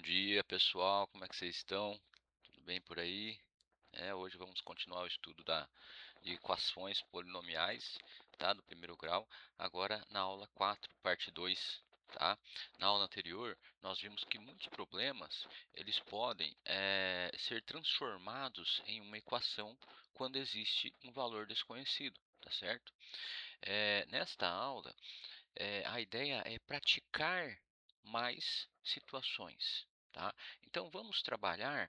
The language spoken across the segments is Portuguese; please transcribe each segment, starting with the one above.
Bom dia, pessoal. Como é que vocês estão? Tudo bem por aí? Hoje vamos continuar o estudo de equações polinomiais, tá? Do primeiro grau. Agora na aula 4, parte 2, tá? Na aula anterior, nós vimos que muitos problemas, eles podem ser transformados em uma equação quando existe um valor desconhecido, tá certo? Nesta aula, a ideia é praticar mais situações, tá? Então vamos trabalhar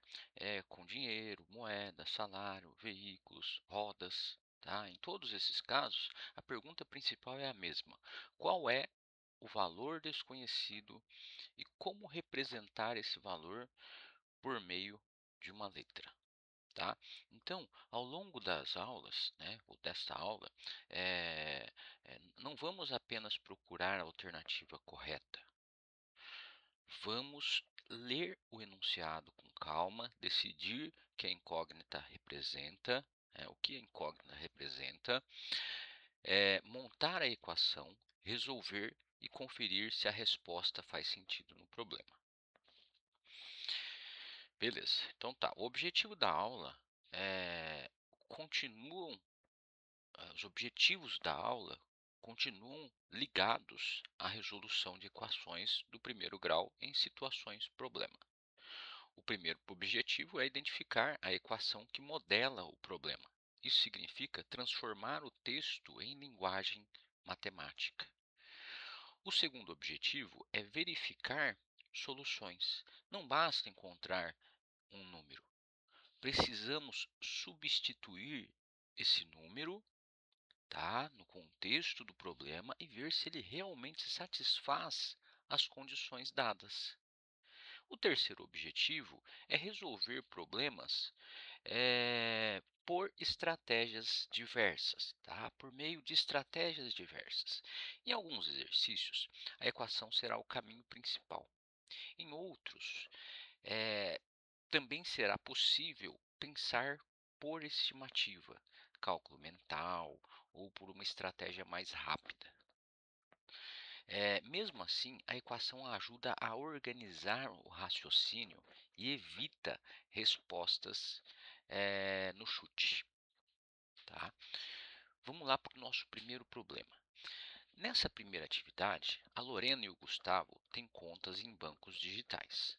com dinheiro, moeda, salário, veículos, rodas, tá? Em todos esses casos, a pergunta principal é a mesma: qual é o valor desconhecido e como representar esse valor por meio de uma letra? Tá? Então, ao longo das aulas, né, ou desta aula, não vamos apenas procurar a alternativa correta. Vamos ler o enunciado com calma, decidir que a incógnita representa, o que a incógnita representa, montar a equação, resolver e conferir se a resposta faz sentido no problema. Beleza, então tá. O objetivo da aula continuam os objetivos da aula continuam ligados à resolução de equações do primeiro grau em situações problema. O primeiro objetivo é identificar a equação que modela o problema. Isso significa transformar o texto em linguagem matemática. O segundo objetivo é verificar soluções. Não basta encontrar um número. Precisamos substituir esse número, tá, no contexto do problema e ver se ele realmente satisfaz as condições dadas. O terceiro objetivo é resolver problemas por estratégias diversas, tá? Por meio de estratégias diversas. Em alguns exercícios, a equação será o caminho principal. Em outros, eh, também será possível pensar por estimativa, cálculo mental ou por uma estratégia mais rápida. Mesmo assim, a equação ajuda a organizar o raciocínio e evita respostas no chute. Tá? Vamos lá para o nosso primeiro problema. Nessa primeira atividade, a Lorena e o Gustavo têm contas em bancos digitais.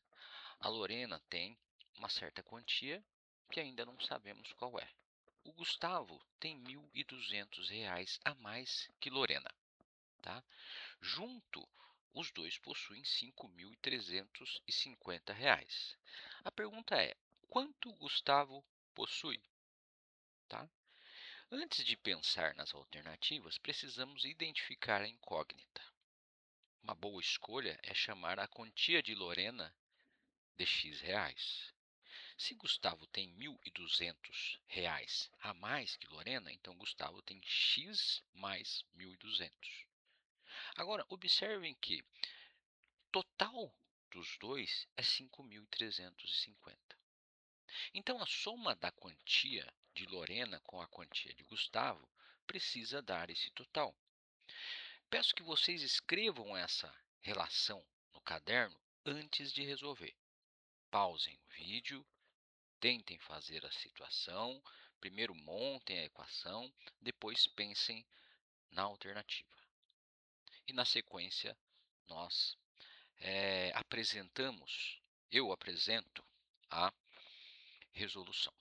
A Lorena tem uma certa quantia que ainda não sabemos qual é. O Gustavo tem R$ 1.200 a mais que Lorena. Tá? Junto, os dois possuem R$ 5.350. A pergunta é: quanto Gustavo possui? Tá? Antes de pensar nas alternativas, precisamos identificar a incógnita. Uma boa escolha é chamar a quantia de Lorena de X reais. Se Gustavo tem R$ 1.200 a mais que Lorena, então Gustavo tem X mais 1.200. Agora, observem que total dos dois é 5.350. Então, a soma da quantia de Lorena com a quantia de Gustavo precisa dar esse total. Peço que vocês escrevam essa relação no caderno antes de resolver. Pausem o vídeo, tentem fazer a situação, primeiro montem a equação, depois pensem na alternativa. E na sequência, nós eu apresento a resolução.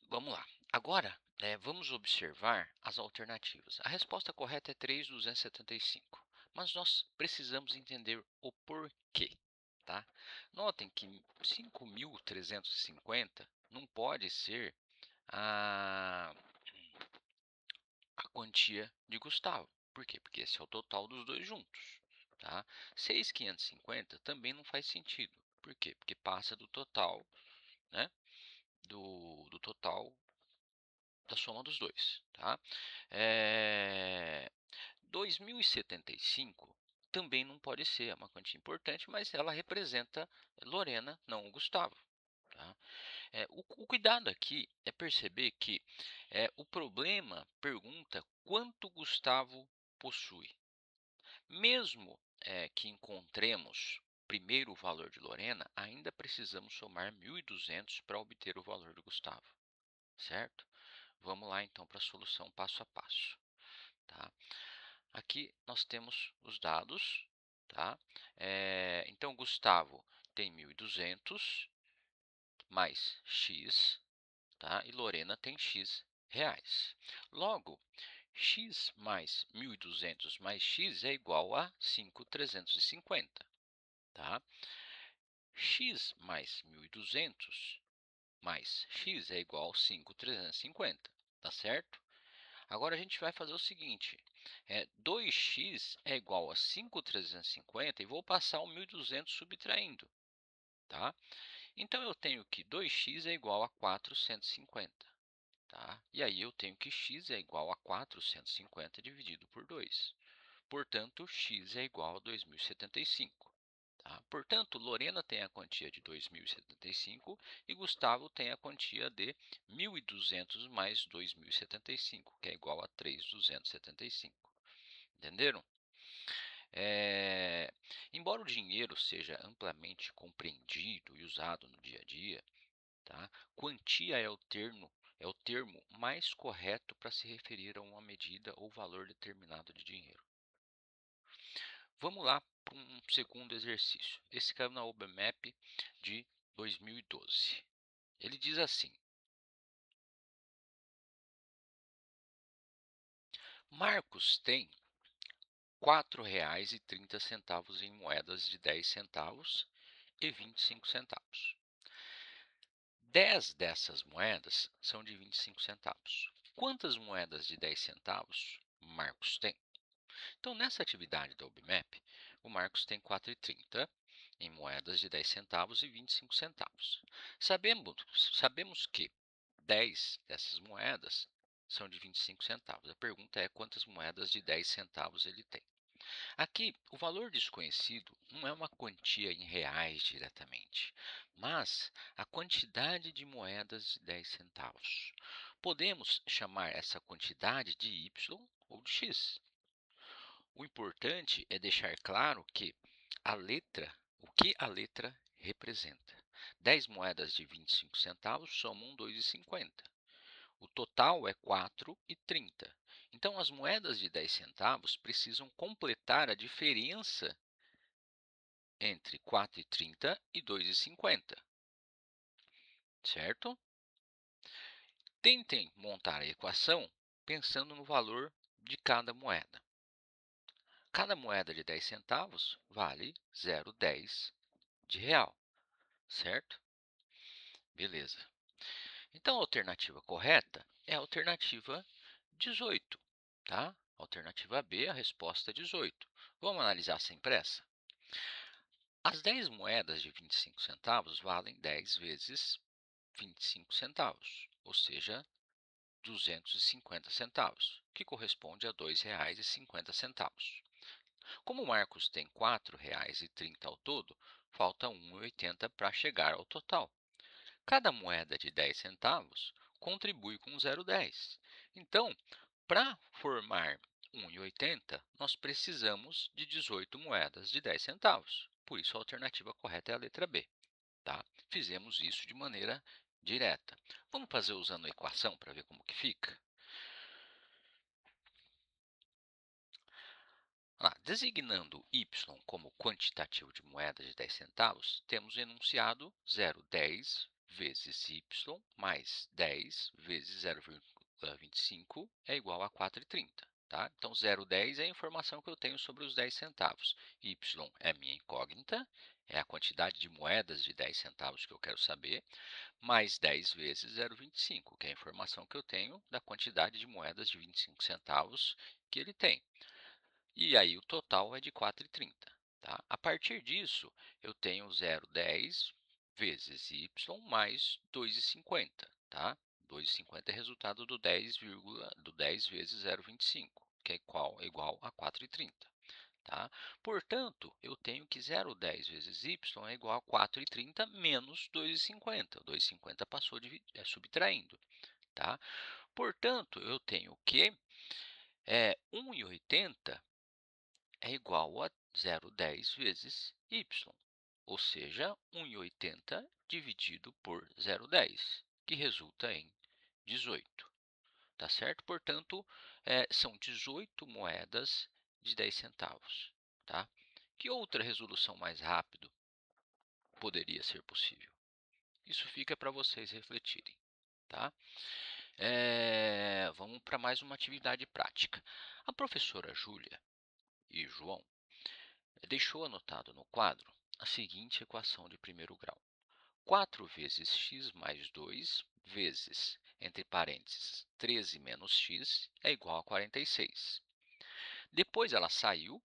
Vamos lá. Agora, vamos observar as alternativas. A resposta correta é 3.275, mas nós precisamos entender o porquê. Tá? Notem que 5.350 não pode ser a, a quantia de Gustavo. Por quê? Porque esse é o total dos dois juntos. Tá? 6.550 também não faz sentido. Por quê? Porque passa do total, né? Do total da soma dos dois. Tá? 2.075 também não pode ser, é uma quantia importante, mas ela representa Lorena, não o Gustavo. Tá? O cuidado aqui é perceber que o problema pergunta quanto Gustavo possui. Mesmo que encontremos primeiro o valor de Lorena, ainda precisamos somar 1.200 para obter o valor do Gustavo, certo? Vamos lá, então, para a solução passo a passo, tá? Aqui nós temos os dados, tá? Então, Gustavo tem 1.200 mais x, tá? E Lorena tem x reais. Logo, x mais 1.200 mais x é igual a 5.350, tá? X mais 1.200 mais x é igual a 5.350, tá certo? Agora a gente vai fazer o seguinte, 2x é igual a 5.350 e vou passar o 1.200 subtraindo, tá? Então, eu tenho que 2x é igual a 450, tá? E aí eu tenho que x é igual a 450 dividido por 2. Portanto, x é igual a 2.075. Tá? Portanto, Lorena tem a quantia de 2.075 e Gustavo tem a quantia de 1.200 mais 2.075, que é igual a 3.275. Entenderam? Embora o dinheiro seja amplamente compreendido e usado no dia a dia, tá? Quantia é o termo mais correto para se referir a uma medida ou valor determinado de dinheiro. Vamos lá para um segundo exercício. Esse caiu na UBMAP de 2012. Ele diz assim: Marcos tem R$ 4,30 em moedas de 10 centavos e 25 centavos. 10 dessas moedas são de 25 centavos. Quantas moedas de 10 centavos Marcos tem? Então, nessa atividade da UBMAP, o Marcos tem 4,30 em moedas de 10 centavos e 25 centavos. Sabemos que 10 dessas moedas são de 25 centavos. A pergunta é quantas moedas de 10 centavos ele tem. Aqui, o valor desconhecido não é uma quantia em reais diretamente, mas a quantidade de moedas de 10 centavos. Podemos chamar essa quantidade de y ou de x. O importante é deixar claro que o que a letra representa. 10 moedas de 25 centavos somam 2,50. O total é 4,30. Então, as moedas de 10 centavos precisam completar a diferença entre 4,30 e 2,50, certo? Tentem montar a equação pensando no valor de cada moeda. Cada moeda de 10 centavos vale 0,10 de real, certo? Beleza. Então, a alternativa correta é a alternativa 18, tá? Alternativa B, a resposta é 18. Vamos analisar sem pressa? As 10 moedas de 25 centavos valem 10 vezes 25 centavos, ou seja, 250 centavos, que corresponde a R$ 2,50. Como o Marcos tem R$ 4,30 ao todo, falta R$ 1,80 para chegar ao total. Cada moeda de 10 centavos contribui com 0,10. Então, para formar 1,80, nós precisamos de 18 moedas de 10 centavos. Por isso, a alternativa correta é a letra B. Tá? Fizemos isso de maneira direta. Vamos fazer usando a equação para ver como que fica? Designando y como quantitativo de moedas de 10 centavos, temos o enunciado 0,10 vezes y mais 10 vezes 0,25 é igual a 4,30. Tá? Então, 0,10 é a informação que eu tenho sobre os 10 centavos. Y é minha incógnita, é a quantidade de moedas de 10 centavos que eu quero saber, mais 10 vezes 0,25, que é a informação que eu tenho da quantidade de moedas de 25 centavos que ele tem. E aí o total é de 4,30. Tá? A partir disso, eu tenho 0,10 vezes y mais 2,50. Tá? 2,50 é resultado do 10 vezes 0,25, que é igual a 4,30. Tá? Portanto, eu tenho que 0,10 vezes y é igual a 4,30 menos 2,50. O 2,50 passou subtraindo. Tá? Portanto, eu tenho que 1,80 é igual a 0,10 vezes y, ou seja, 1,80 dividido por 0,10, que resulta em 18, tá certo? Portanto, são 18 moedas de 10 centavos, tá? Que outra resolução mais rápido poderia ser possível? Isso fica para vocês refletirem, tá? Vamos para mais uma atividade prática. A professora Júlia e João deixou anotado no quadro a seguinte equação de primeiro grau. 4 vezes x mais 2 vezes, entre parênteses, 13 menos x é igual a 46. Depois ela saiu,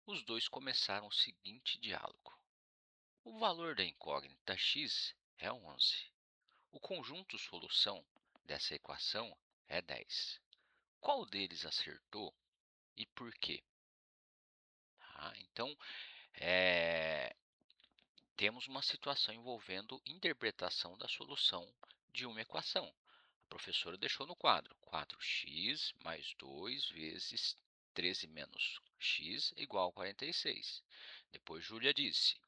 os dois começaram o seguinte diálogo. O valor da incógnita x é 11. O conjunto solução dessa equação é 10. Qual deles acertou e por quê? Então, temos uma situação envolvendo interpretação da solução de uma equação. A professora deixou no quadro 4x mais 2 vezes 13 menos x igual a 46. Depois, Júlia disse,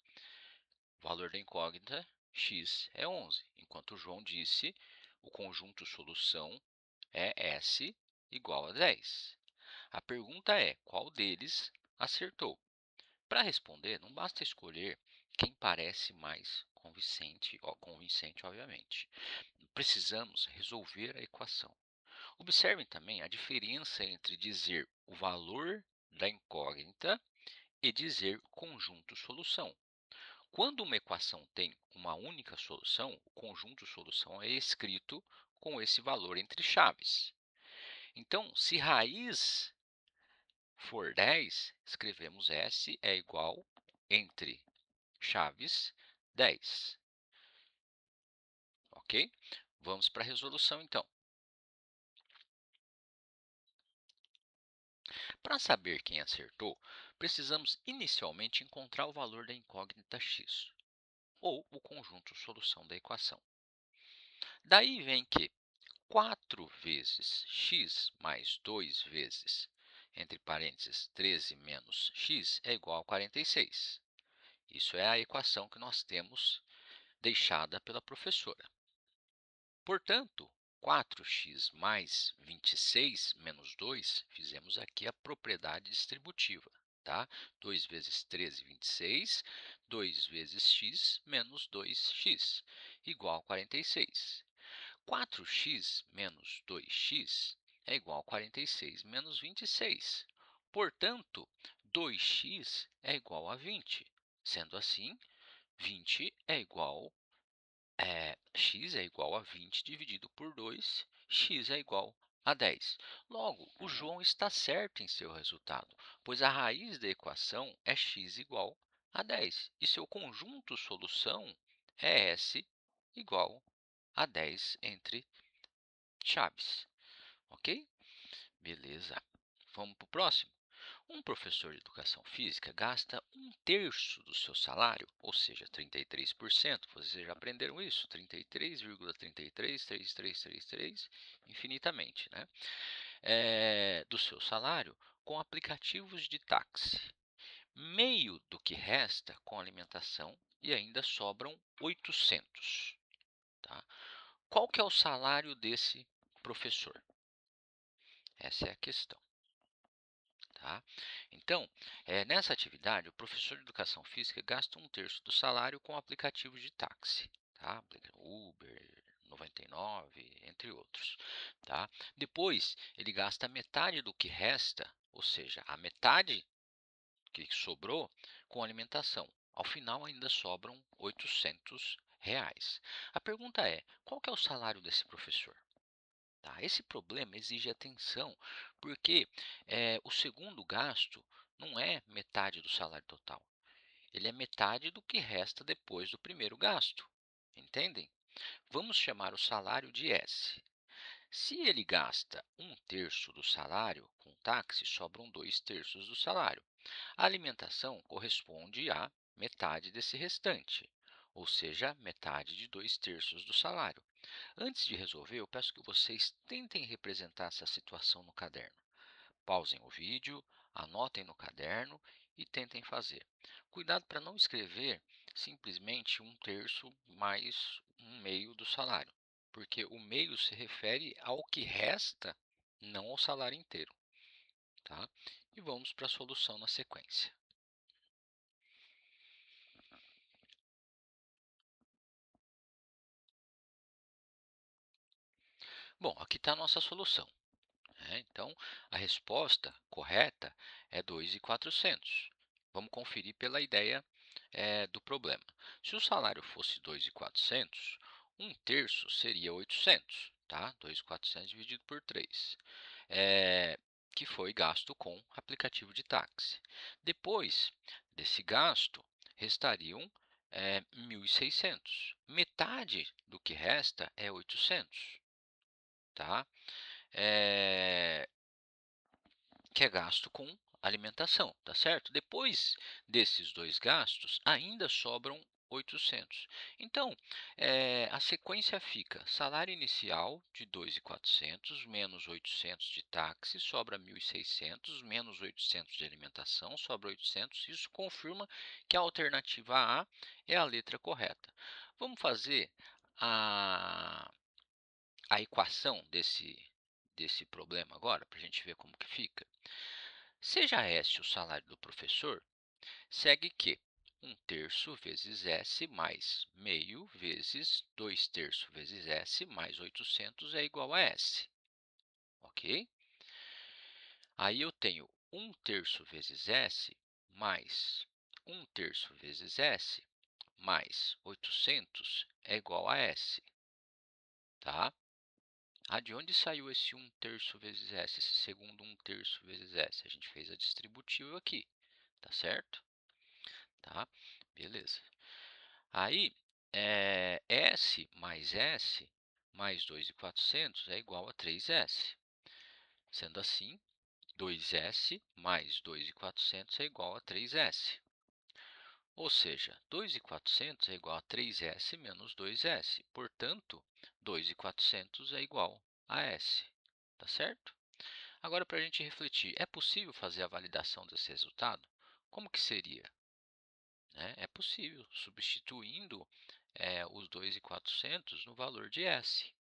o valor da incógnita x é 11, enquanto João disse, o conjunto solução é S igual a 10. A pergunta é, qual deles acertou? Para responder, não basta escolher quem parece mais convincente, obviamente. Precisamos resolver a equação. Observem também a diferença entre dizer o valor da incógnita e dizer conjunto solução. Quando uma equação tem uma única solução, o conjunto solução é escrito com esse valor entre chaves. Então, se raiz for 10, escrevemos S é igual entre chaves 10. Ok? Vamos para a resolução, então. Para saber quem acertou, precisamos inicialmente encontrar o valor da incógnita x, ou o conjunto solução da equação. Daí vem que 4 vezes x mais 2 vezes, entre parênteses, 13 menos x é igual a 46. Isso é a equação que nós temos deixada pela professora. Portanto, 4x mais 26 menos 2, fizemos aqui a propriedade distributiva, tá? 2 vezes 13, 26, 2 vezes x menos 2x, igual a 46. 4x menos 2x é igual a 46 menos 26. Portanto, 2x é igual a 20. Sendo assim, 20 é igual x é igual a 20 dividido por 2, x é igual a 10. Logo, o João está certo em seu resultado, pois a raiz da equação é x igual a 10, e seu conjunto solução é S igual a 10 entre chaves. Ok? Beleza. Vamos para o próximo? Um professor de educação física gasta 1/3 do seu salário, ou seja, 33%. Vocês já aprenderam isso? 33,333333, infinitamente, né? Do seu salário com aplicativos de táxi. Meio do que resta com alimentação e ainda sobram 800. Tá? Qual que é o salário desse professor? Essa é a questão. Tá? Então, nessa atividade, o professor de educação física gasta 1/3 do salário com aplicativos de táxi, tá? Uber, 99, entre outros. Tá? Depois, ele gasta metade do que resta, ou seja, a metade que sobrou, com alimentação. Ao final, ainda sobram R$ 800. A pergunta é, qual que é o salário desse professor? Tá? Esse problema exige atenção, porque o segundo gasto não é metade do salário total. Ele é metade do que resta depois do primeiro gasto. Entendem? Vamos chamar o salário de S. Se ele gasta 1/3 do salário, com táxi sobram 2/3 do salário. A alimentação corresponde a metade desse restante, ou seja, metade de 2/3 do salário. Antes de resolver, eu peço que vocês tentem representar essa situação no caderno. Pausem o vídeo, anotem no caderno e tentem fazer. Cuidado para não escrever simplesmente um terço mais um meio do salário, porque o meio se refere ao que resta, não ao salário inteiro, tá? E vamos para a solução na sequência. Bom, aqui está a nossa solução, né? Então, a resposta correta é 2.400. Vamos conferir pela ideia do problema. Se o salário fosse 2.400, um terço seria 800, tá? 2.400 dividido por 3, que foi gasto com aplicativo de táxi. Depois desse gasto, restariam 1.600. Metade do que resta é 800, tá? Eh, que é gasto com alimentação, tá certo? Depois desses dois gastos, ainda sobram 800. Então, a sequência fica salário inicial de 2.400 menos 800 de táxi, sobra 1.600, menos 800 de alimentação, sobra 800. Isso confirma que a alternativa A é a letra correta. Vamos fazer a, a equação desse problema agora, para a gente ver como que fica. Seja S o salário do professor, segue que 1/3 vezes S mais meio vezes 2/3 vezes S mais 800 é igual a S, ok? Aí eu tenho 1/3 vezes S mais 1/3 vezes S mais 800 é igual a S, tá? Ah, de onde saiu esse 1/3 vezes S, esse segundo 1/3 vezes S? A gente fez a distributiva aqui, tá certo? Tá? Beleza. Aí, S mais S mais 2.400 é igual a 3S. Sendo assim, 2S mais 2.400 é igual a 3S. Ou seja, 2.400 é igual a 3S menos 2S. Portanto, 2.400 é igual a S. Tá certo? Agora, para a gente refletir, é possível fazer a validação desse resultado? Como que seria? Né? É possível, substituindo os 2.400 no valor de S,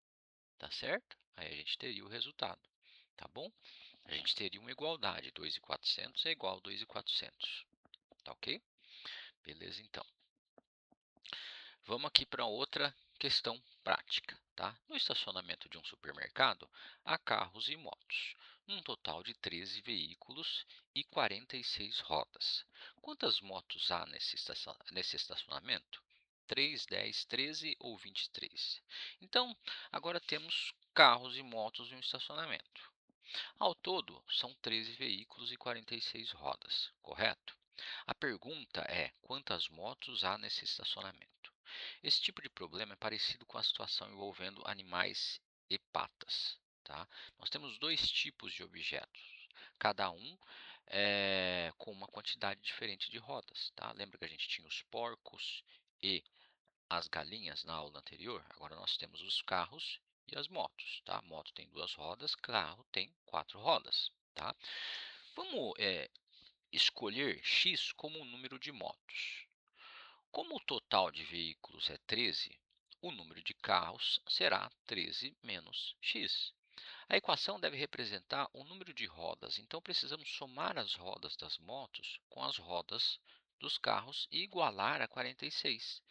tá certo? Aí a gente teria o resultado, tá bom? A gente teria uma igualdade, 2.400 é igual a 2.400, tá ok? Beleza, então. Vamos aqui para outra questão prática, tá? No estacionamento de um supermercado, há carros e motos, num total de 13 veículos e 46 rodas. Quantas motos há nesse estacionamento? 3, 10, 13 ou 23? Então, agora temos carros e motos em um estacionamento. Ao todo, são 13 veículos e 46 rodas, correto? A pergunta é: quantas motos há nesse estacionamento? Esse tipo de problema é parecido com a situação envolvendo animais e patas, tá? Nós temos dois tipos de objetos, cada um com uma quantidade diferente de rodas, tá? Lembra que a gente tinha os porcos e as galinhas na aula anterior? Agora nós temos os carros e as motos, tá? Moto tem duas rodas, carro tem quatro rodas, tá? Vamos escolher x como o número de motos. Como o total de veículos é 13, o número de carros será 13 menos x. A equação deve representar o número de rodas, então precisamos somar as rodas das motos com as rodas dos carros e igualar a 46.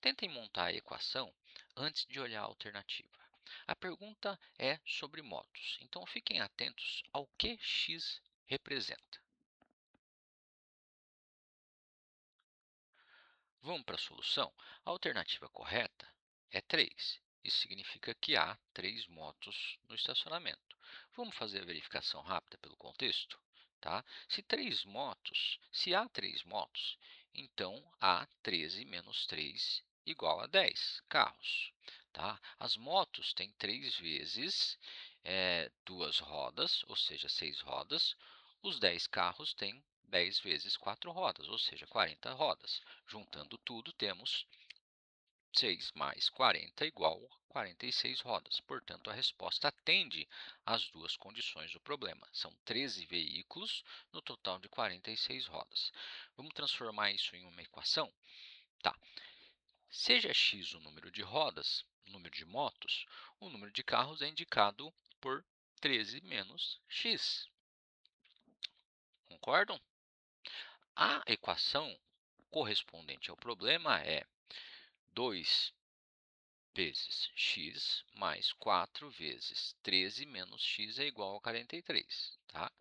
Tentem montar a equação antes de olhar a alternativa. A pergunta é sobre motos, então fiquem atentos ao que x representa. Vamos para a solução? A alternativa correta é 3. Isso significa que há 3 motos no estacionamento. Vamos fazer a verificação rápida pelo contexto? Tá? Se há 3 motos, então há 13 menos 3 igual a 10 carros. Tá? As motos têm 3 vezes 2 rodas, ou seja, 6 rodas. Os 10 carros têm 10 vezes 4 rodas, ou seja, 40 rodas. Juntando tudo, temos 6 mais 40 igual a 46 rodas. Portanto, a resposta atende às duas condições do problema. São 13 veículos no total de 46 rodas. Vamos transformar isso em uma equação? Tá. Seja x o número de rodas, o número de motos, o número de carros é indicado por 13 menos x. Concordam? A equação correspondente ao problema é 2 vezes x mais 4 vezes 13 menos x é igual a 43, tá?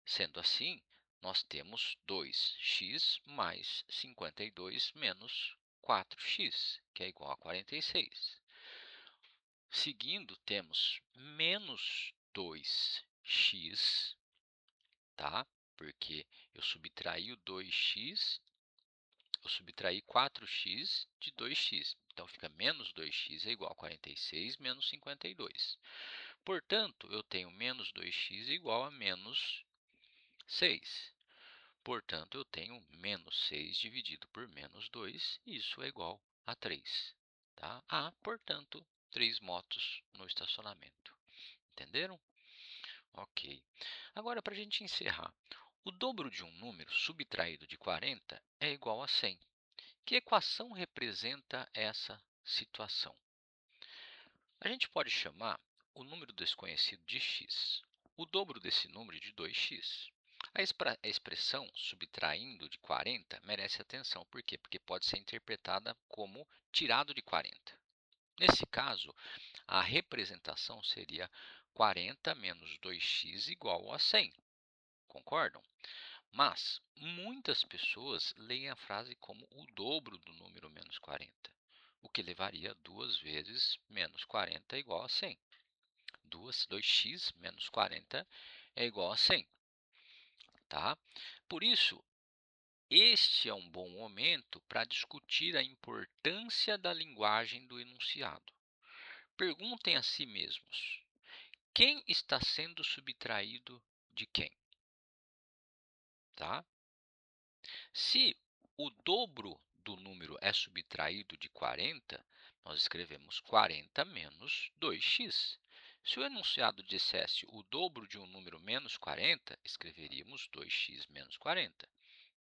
Sendo assim, nós temos 2x mais 52 menos 4x, que é igual a 46. Seguindo, temos menos 2x, tá? Porque eu subtraí o 2x, eu subtraí 4x de 2x. Então, fica menos 2x é igual a 46 menos 52. Portanto, eu tenho menos 2x igual a menos 6. Portanto, eu tenho menos 6 dividido por menos 2, e isso é igual a 3. Tá? Há, portanto, 3 motos no estacionamento. Entenderam? Ok. Agora, para a gente encerrar. O dobro de um número subtraído de 40 é igual a 100. Que equação representa essa situação? A gente pode chamar o número desconhecido de x. O dobro desse número de 2x. A expressão subtraindo de 40 merece atenção. Por quê? Porque pode ser interpretada como tirado de 40. Nesse caso, a representação seria 40 menos 2x igual a 100. Concordam? Mas muitas pessoas leem a frase como o dobro do número menos 40, o que levaria a 2 vezes menos 40 igual a 100. 2x menos 40 é igual a 100. Tá? Por isso, este é um bom momento para discutir a importância da linguagem do enunciado. Perguntem a si mesmos: quem está sendo subtraído de quem? Tá? Se o dobro do número é subtraído de 40, nós escrevemos 40 menos 2x. Se o enunciado dissesse o dobro de um número menos 40, escreveríamos 2x menos 40.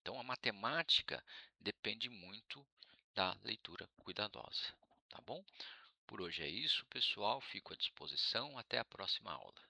Então, a matemática depende muito da leitura cuidadosa, tá bom? Por hoje é isso, pessoal. Fico à disposição. Até a próxima aula.